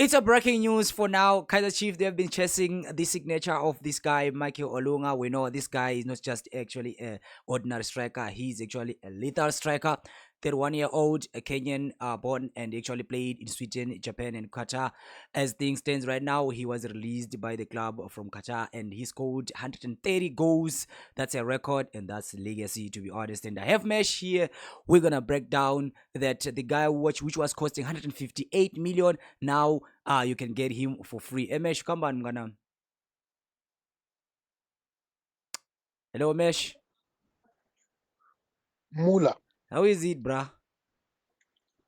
It's a breaking news for now. Kaizer Chiefs, they have been chasing the signature of this guy, Michael Olunga. We know this guy is not just actually a ordinary striker. He's actually a lethal striker. 31-year-old, a Kenyan born, and actually played in Sweden, Japan, and Qatar. As things stands right now, he was released by the club from Qatar, and he scored 130 goals. That's a record, and that's legacy, to be honest. And I have Mesh here. We're gonna break down that the guy which was costing 158 million. Now you can get him for free. Mesh, come on, Mgana. Hello, Mesh. Mula, How is it, bruh?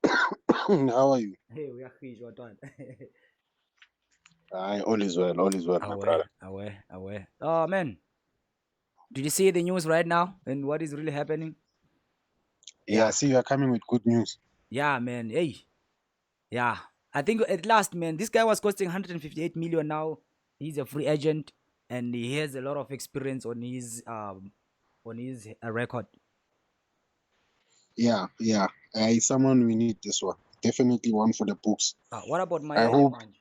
how are you? Hey, we are fish. What one? All is well, my brother. Away. Oh man, did you see the news right now and what is really happening? Yeah, I Yeah, see you are coming with good news. yeah, man. Hey, yeah. I think at last, man, this guy was costing 158 million. Now he's a free agent and he has a lot of experience on his record. Yeah. Someone we need this one. Definitely one for the books. What about I Mayele, hope. man?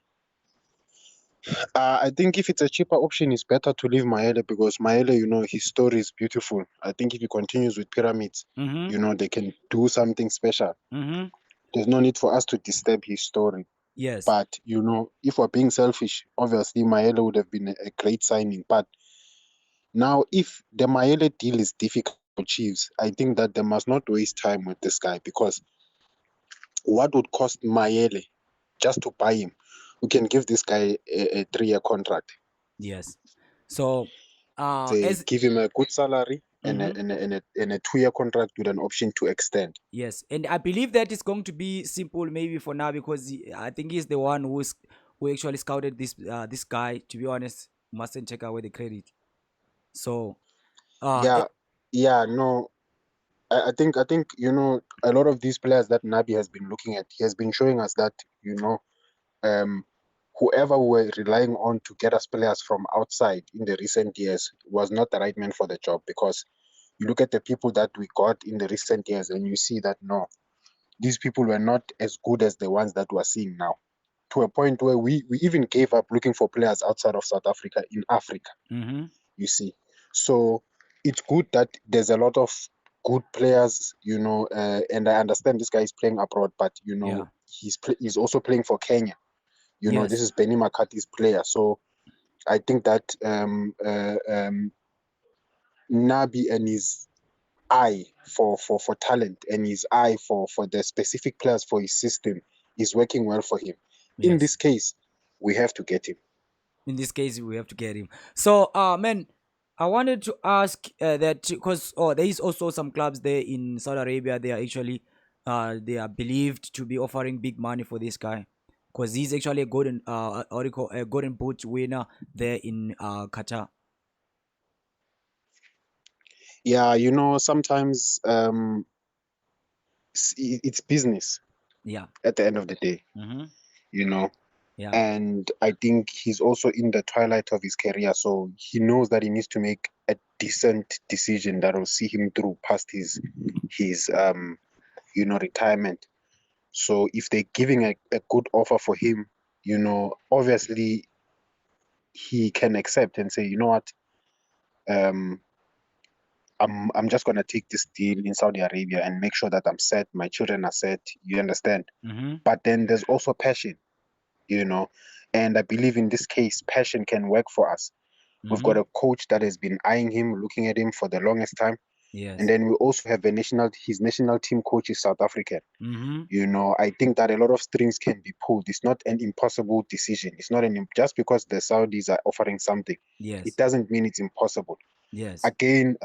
I think if it's a cheaper option, it's better to leave Maele because Maele, his story is beautiful. I think if he continues with Pyramids, Mm-hmm. they can do something special. Mm-hmm. There's no need for us to disturb his story. Yes. But if we're being selfish, obviously Maele would have been a great signing. But now, if the Maele deal is difficult for Chiefs, I think that they must not waste time with this guy because what would cost Maele just to buy him? We can give this guy a 3-year contract. Yes. So, They as give him a good salary and mm-hmm. a 2-year contract with an option to extend. Yes, and I believe that it's going to be simple maybe for now because I think he's the one who actually scouted this guy. To be honest, mustn't take away the credit. So, Yeah, yeah, no. I think a lot of these players that Nabi has been looking at, he has been showing us that um, whoever we were relying on to get us players from outside in the recent years was not the right man for the job because you look at the people that we got in the recent years and you see that no, these people were not as good as the ones that we're seeing now. To a point where we even gave up looking for players outside of South Africa in Africa, mm-hmm. you see. So it's good that there's a lot of good players, and I understand this guy is playing abroad, but Yeah. he's also playing for Kenya. This Yes. is Benny McCarthy's player. So I think that Nabi and his eye for talent and his eye for the specific players for his system is working well for him. In Yes. this case, we have to get him. In this case, we have to get him. So, man, I wanted to ask that because there is also some clubs there in Saudi Arabia. They are actually they are believed to be offering big money for this guy because he's actually a golden what do you call, a golden boot winner there in Qatar. Yeah, sometimes it's business Yeah. at the end of the day, Mm-hmm. you know. Yeah. And I think he's also in the twilight of his career, so he knows that he needs to make a decent decision that will see him through past his retirement. So if they're giving a good offer for him, obviously he can accept and say, you know what, um, I'm just gonna take this deal in Saudi Arabia and make sure that I'm set, my children are set. You understand? Mm-hmm. But then there's also passion, you know, and I believe in this case, passion can work for us. We've Mm-hmm. got a coach that has been eyeing him, looking at him for the longest time. And Yes. then we also have his national team coach is South African. Mm-hmm. I think that a lot of strings can be pulled. It's not an impossible decision. It's not just because the Saudis are offering something, it Yes. doesn't mean it's impossible. Yes. Again,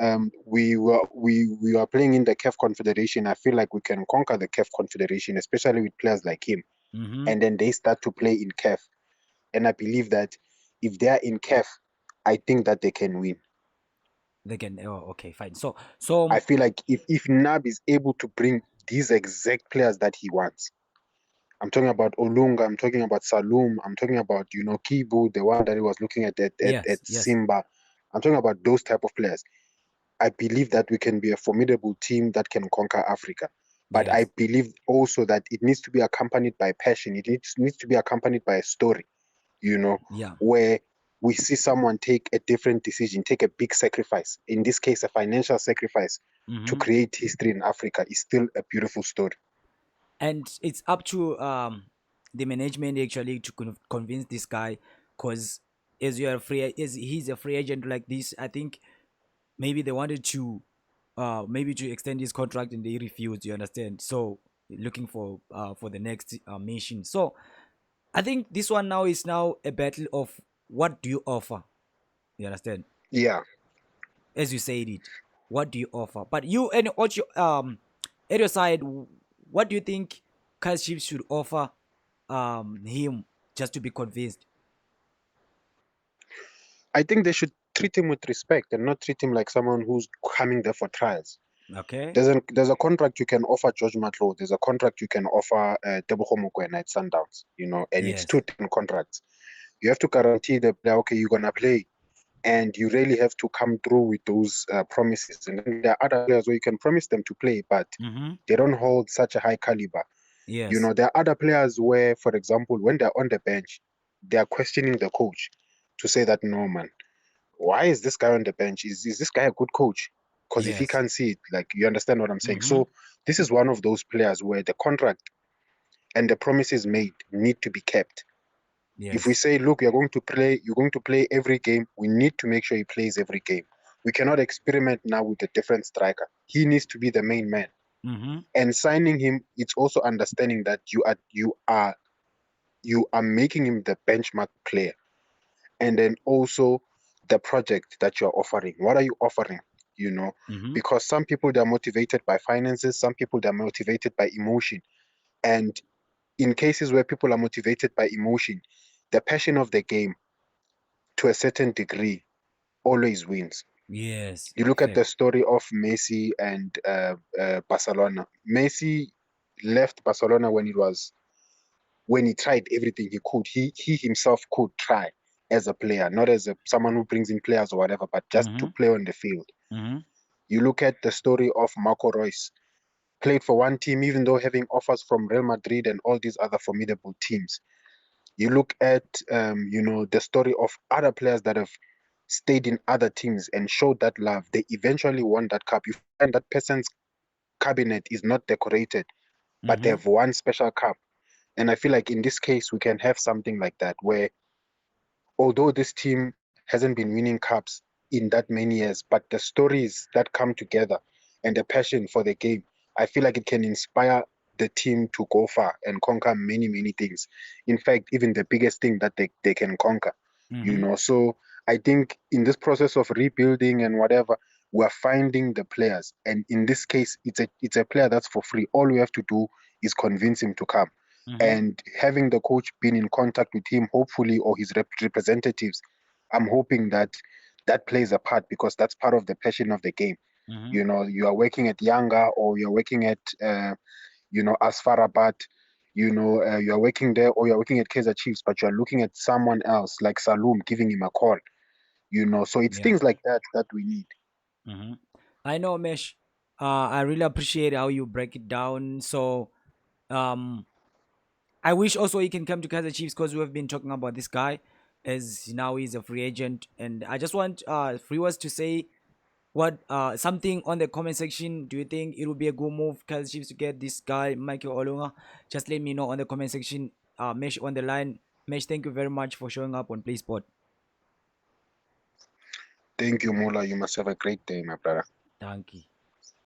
we were playing in the CAF Confederation. I feel like we can conquer the CAF Confederation, especially with players like him. Mm-hmm. And then they start to play in CAF. And I believe that if they are in CAF, I think that they can win. They can. Oh, okay, fine. So I feel like if Nab is able to bring these exact players that he wants, I'm talking about Olunga, I'm talking about Salum, I'm talking about, Kibu, the one that he was looking at yes, yes. Simba. I'm talking about those type of players. I believe that we can be a formidable team that can conquer Africa. But I Yes. believe also that it needs to be accompanied by passion. It needs to be accompanied by a story, you know, Yeah. where we see someone take a different decision, take a big sacrifice, in this case, a financial sacrifice to Mm-hmm. create history in Africa is still a beautiful story. And it's up to the management actually to convince this guy, because as you're a free as he's a free agent like this, I think maybe they wanted to maybe to extend his contract and they refused, you understand? So looking for the next mission. So I think this one now is now a battle of what do you offer, you understand? Yeah, As you said it, what do you offer? But you and what you at your side, what do you think Kaizer Chiefs should offer him just to be convinced? I think they should treat him with respect and not treat him like someone who's coming there for trials. Okay. There's a contract you can offer George Matlow. There's a contract you can offer Tebogo Mokoena at Sundowns, and it's Yes. two different contracts. You have to guarantee the player, okay, you're gonna play, and you really have to come through with those promises. And then there are other players where you can promise them to play, but Mm-hmm. they don't hold such a high caliber. Yes. There are other players where, for example, when they're on the bench, they are questioning the coach to say that no, man, why is this guy on the bench? Is this guy a good coach? Because if he Yes. can't see it, like, you understand what I'm saying. Mm-hmm. So this is one of those players where the contract and the promises made need to be kept. If we Yes. say, look, you're going to play every game, we need to make sure he plays every game. We cannot experiment now with a different striker. He needs to be the main man. Mm-hmm. And signing him, it's also understanding that you are making him the benchmark player. And then also the project that you're offering. What are you offering? You know, Mm-hmm. because some people they're motivated by finances, some people they're motivated by emotion. And in cases where people are motivated by emotion, the passion of the game to a certain degree always wins. Yes. You look at the Fact. story of Messi and Barcelona. Messi left Barcelona when he tried everything he could. He himself could try as a player, not as someone who brings in players or whatever, but just to Mm-hmm. play on the field. Mm-hmm. You look at the story of Marco Reus, played for one team, even though having offers from Real Madrid and all these other formidable teams. You look at, the story of other players that have stayed in other teams and showed that love. They eventually won that cup. You find that person's cabinet is not decorated, but they Mm-hmm. have one special cup. And I feel like in this case, we can have something like that, where although this team hasn't been winning cups in that many years, but the stories that come together and the passion for the game, I feel like it can inspire the team to go far and conquer many, many things. In fact, even the biggest thing that they can conquer, Mm-hmm. So I think in this process of rebuilding and whatever, we're finding the players. And in this case, it's a player that's for free. All we have to do is convince him to come, Mm-hmm. and having the coach been in contact with him, hopefully, or his representatives, I'm hoping that that plays a part, because that's part of the passion of the game. Mm-hmm. You are working at Yanga, or you're working at, Asfarabat, you're working there, or you're working at Kaizer Chiefs, but you're looking at someone else like Salum giving him a call, so it's Yeah. things like that that we need. Mm-hmm. I know, Mesh. I really appreciate how you break it down. So um I wish also he can come to Kaizer Chiefs, because we have been talking about this guy as now he's a free agent, and I just want Freewas to say what something on the comment section. Do you think it would be a good move, Kaizer Chiefs, to get this guy Michael Olunga? Just let me know on the comment section. Mesh on the line. Mesh, thank you very much for showing up on Playspot. Thank you, Mola. You must have a great day, my brother. Thank you.